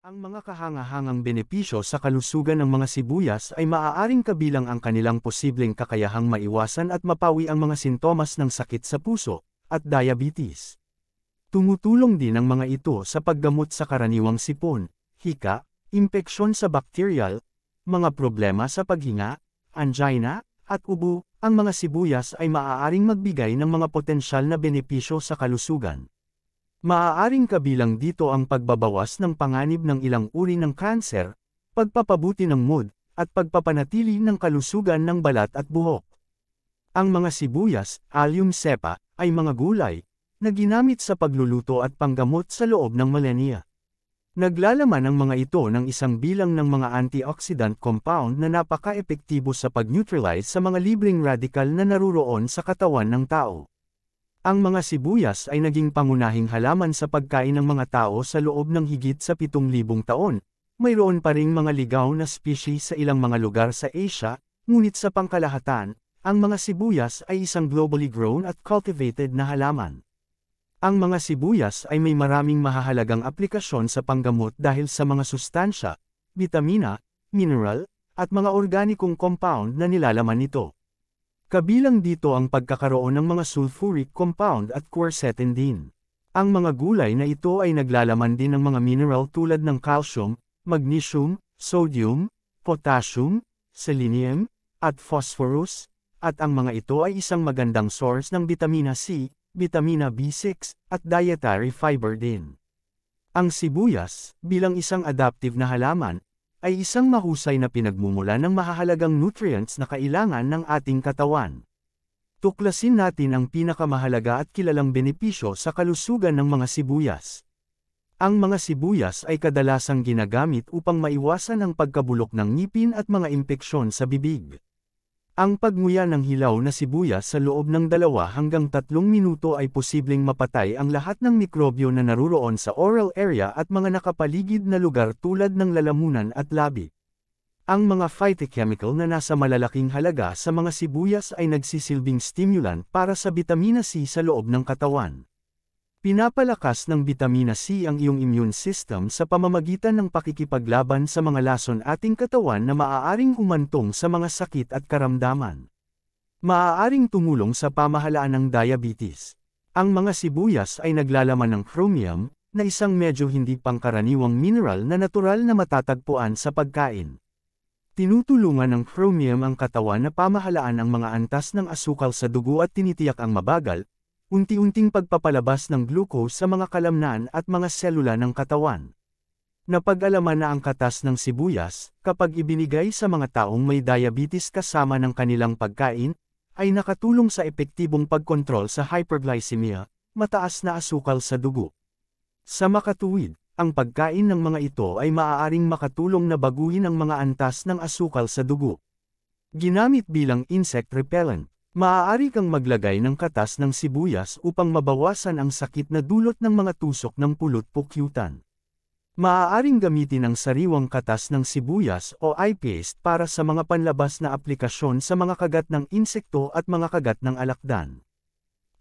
Ang mga kahangahangang benepisyo sa kalusugan ng mga sibuyas ay maaaring kabilang ang kanilang posibleng kakayahang maiwasan at mapawi ang mga sintomas ng sakit sa puso at diabetes. Tumutulong din ang mga ito sa paggamot sa karaniwang sipon, hika, impeksyon sa bakteryal, mga problema sa paghinga, angina, at ubo. Ang mga sibuyas ay maaaring magbigay ng mga potensyal na benepisyo sa kalusugan. Maaaring kabilang dito ang pagbabawas ng panganib ng ilang uri ng kanser, pagpapabuti ng mood, at pagpapanatili ng kalusugan ng balat at buhok. Ang mga sibuyas, Allium cepa, ay mga gulay na ginamit sa pagluluto at panggamot sa loob ng milenya. Naglalaman ang mga ito ng isang bilang ng mga antioxidant compound na napaka-epektibo sa pag-neutralize sa mga libreng radikal na naruroon sa katawan ng tao. Ang mga sibuyas ay naging pangunahing halaman sa pagkain ng mga tao sa loob ng higit sa 7,000 taon. Mayroon pa ring mga ligaw na species sa ilang mga lugar sa Asia, ngunit sa pangkalahatan, ang mga sibuyas ay isang globally grown at cultivated na halaman. Ang mga sibuyas ay may maraming mahahalagang aplikasyon sa panggamot dahil sa mga sustansya, bitamina, mineral, at mga organikong compound na nilalaman nito. Kabilang dito ang pagkakaroon ng mga sulfuric compound at quercetin din. Ang mga gulay na ito ay naglalaman din ng mga mineral tulad ng calcium, magnesium, sodium, potassium, selenium, at phosphorus, at ang mga ito ay isang magandang source ng bitamina C, bitamina B6, at dietary fiber din. Ang sibuyas, bilang isang adaptive na halaman, ay isang mahusay na pinagmumula ng mahahalagang nutrients na kailangan ng ating katawan. Tuklasin natin ang pinakamahalaga at kilalang benepisyo sa kalusugan ng mga sibuyas. Ang mga sibuyas ay kadalasang ginagamit upang maiwasan ang pagkabulok ng ngipin at mga impeksyon sa bibig. Ang pagnguya ng hilaw na sibuyas sa loob ng 2 hanggang 3 minuto ay posibleng mapatay ang lahat ng mikrobyo na naruroon sa oral area at mga nakapaligid na lugar tulad ng lalamunan at labi. Ang mga phytochemical na nasa malalaking halaga sa mga sibuyas ay nagsisilbing stimulant para sa bitamina C sa loob ng katawan. Pinapalakas ng bitamina C ang iyong immune system sa pamamagitan ng pakikipaglaban sa mga lason ating katawan na maaaring humantong sa mga sakit at karamdaman. Maaaring tumulong sa pamahalaan ng diabetes. Ang mga sibuyas ay naglalaman ng chromium, na isang medyo hindi pangkaraniwang mineral na natural na matatagpuan sa pagkain. Tinutulungan ng chromium ang katawan na pamahalaan ang mga antas ng asukal sa dugo at tinitiyak ang mabagal, unti-unting pagpapalabas ng glucose sa mga kalamnan at mga selula ng katawan. Napag-alaman na ang katas ng sibuyas, kapag ibinigay sa mga taong may diabetes kasama ng kanilang pagkain, ay nakatulong sa epektibong pagkontrol sa hyperglycemia, mataas na asukal sa dugo. Sa makatuwid, ang pagkain ng mga ito ay maaaring makatulong na baguhin ang mga antas ng asukal sa dugo. Ginamit bilang insect repellent. Maaari kang maglagay ng katas ng sibuyas upang mabawasan ang sakit na dulot ng mga tusok ng pulot-pukyutan. Maaaring gamitin ang sariwang katas ng sibuyas o eye paste para sa mga panlabas na aplikasyon sa mga kagat ng insekto at mga kagat ng alakdan.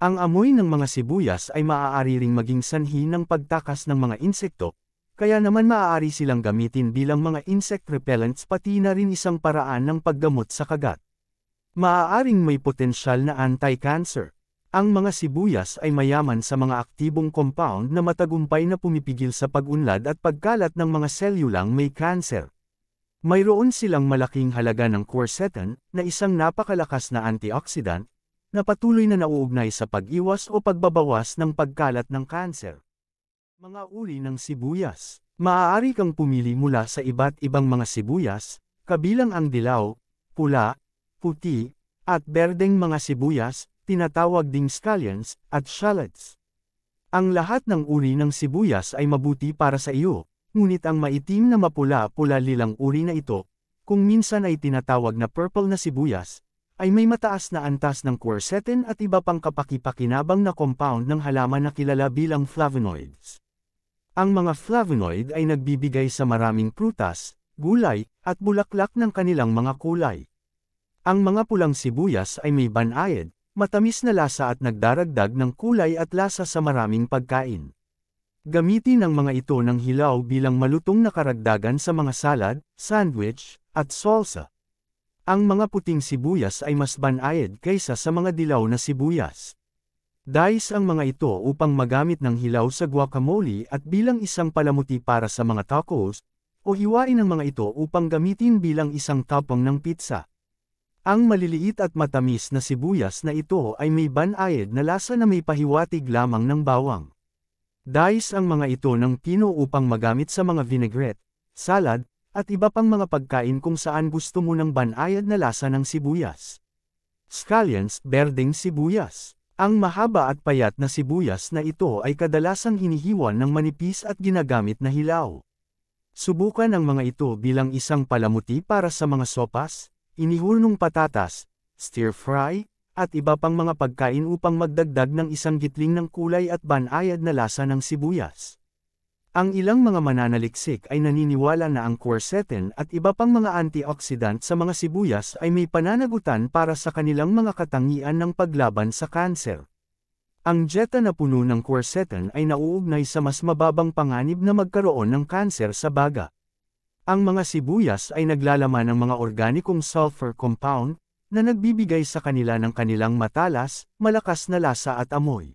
Ang amoy ng mga sibuyas ay maaari ring maging sanhi ng pagtakas ng mga insekto, kaya naman maaari silang gamitin bilang mga insect repellents pati na rin isang paraan ng paggamot sa kagat. Maaaring may potensyal na anti-cancer. Ang mga sibuyas ay mayaman sa mga aktibong compound na matagumpay na pumipigil sa pag-unlad at pagkalat ng mga selyulang may cancer. Mayroon silang malaking halaga ng quercetin, na isang napakalakas na antioxidant, na patuloy na nauugnay sa pag-iwas o pagbabawas ng pagkalat ng cancer. Mga uri ng sibuyas. Maaari kang pumili mula sa iba't ibang mga sibuyas, kabilang ang dilaw, pula, puti, at berdeng mga sibuyas, tinatawag ding scallions, at shallots. Ang lahat ng uri ng sibuyas ay mabuti para sa iyo, ngunit ang maitim na mapula-pula lilang uri na ito, kung minsan ay tinatawag na purple na sibuyas, ay may mataas na antas ng quercetin at iba pang kapaki-pakinabang na compound ng halaman na kilala bilang flavonoids. Ang mga flavonoid ay nagbibigay sa maraming prutas, gulay, at bulaklak ng kanilang mga kulay. Ang mga pulang sibuyas ay may banayad, matamis na lasa at nagdaragdag ng kulay at lasa sa maraming pagkain. Gamitin ang mga ito ng hilaw bilang malutong na karagdagan sa mga salad, sandwich, at salsa. Ang mga puting sibuyas ay mas banayad kaysa sa mga dilaw na sibuyas. Dice ang mga ito upang magamit ng hilaw sa guacamole at bilang isang palamuti para sa mga tacos, o hiwain ang mga ito upang gamitin bilang isang topping ng pizza. Ang maliliit at matamis na sibuyas na ito ay may banayad na lasa na may pahiwatig lamang ng bawang. Dice ang mga ito ng pino upang magamit sa mga vinaigrette, salad, at iba pang mga pagkain kung saan gusto mo ng banayad na lasa ng sibuyas. Scallions, berdeng sibuyas. Ang mahaba at payat na sibuyas na ito ay kadalasang hinihiwan ng manipis at ginagamit na hilaw. Subukan ang mga ito bilang isang palamuti para sa mga sopas, inihulnong patatas, stir-fry, at iba pang mga pagkain upang magdagdag ng isang gitling ng kulay at banayad na lasa ng sibuyas. Ang ilang mga mananaliksik ay naniniwala na ang quercetin at iba pang mga antioxidant sa mga sibuyas ay may pananagutan para sa kanilang mga katangian ng paglaban sa kanser. Ang dieta na puno ng quercetin ay nauugnay sa mas mababang panganib na magkaroon ng kanser sa baga. Ang mga sibuyas ay naglalaman ng mga organikong sulfur compound, na nagbibigay sa kanila ng kanilang matalas, malakas na lasa at amoy.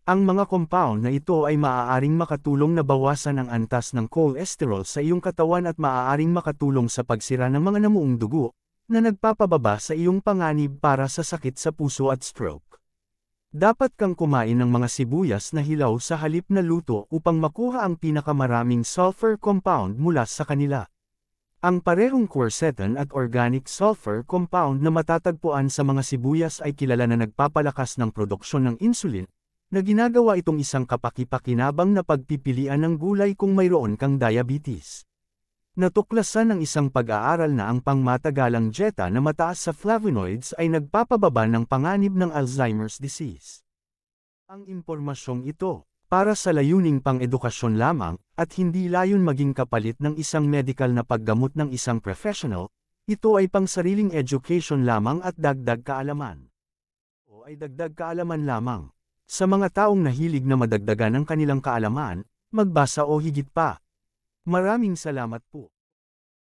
Ang mga compound na ito ay maaaring makatulong na bawasan ang antas ng cholesterol sa iyong katawan at maaaring makatulong sa pagsira ng mga namuong dugo, na nagpapababa sa iyong panganib para sa sakit sa puso at stroke. Dapat kang kumain ng mga sibuyas na hilaw sa halip na luto upang makuha ang pinakamaraming sulfur compound mula sa kanila. Ang parehong quercetin at organic sulfur compound na matatagpuan sa mga sibuyas ay kilala na nagpapalakas ng produksyon ng insulin, na ginagawa itong isang kapaki-pakinabang na pagpipilian ng gulay kung mayroon kang diabetes. Natuklasan ng isang pag-aaral na ang pangmatagalang dieta na mataas sa flavonoids ay nagpapababa ng panganib ng Alzheimer's disease. Ang impormasyong ito, para sa layuning pang-edukasyon lamang, at hindi layon maging kapalit ng isang medical na paggamot ng isang professional, ito ay pang-sariling education lamang at dagdag kaalaman. O ay dagdag kaalaman lamang. Sa mga taong nahilig na madagdagan ang kanilang kaalaman, magbasa o higit pa. Maraming salamat po.